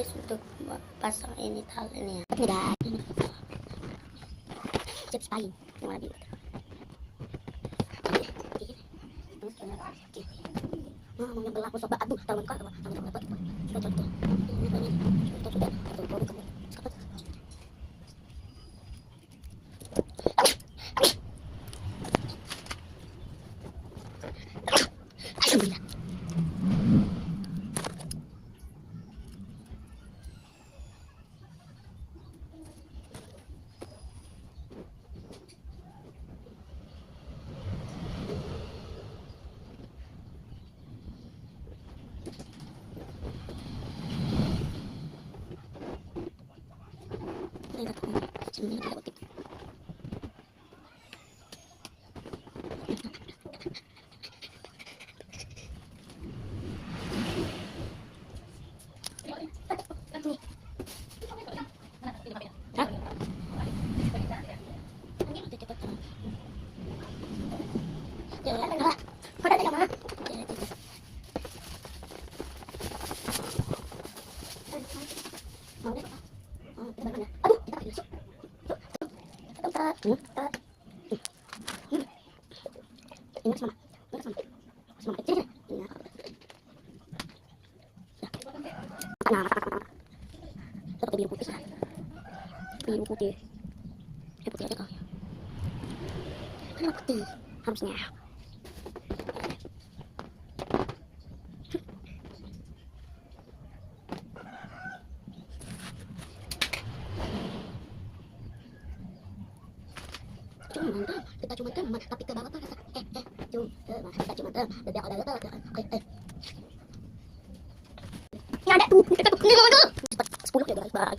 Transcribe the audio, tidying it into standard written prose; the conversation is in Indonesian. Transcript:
guys untuk pasang ini tali ini ya. Ini guys, chips paling yang warna biru. Mau yang gelap sobat aduh tahun kau tahun dapat. Biru putih aja kau ya. Kenapa putih harusnya? Kita cuma teman, tapi ke bawah tuh kita cuma teman, kita cuma teman,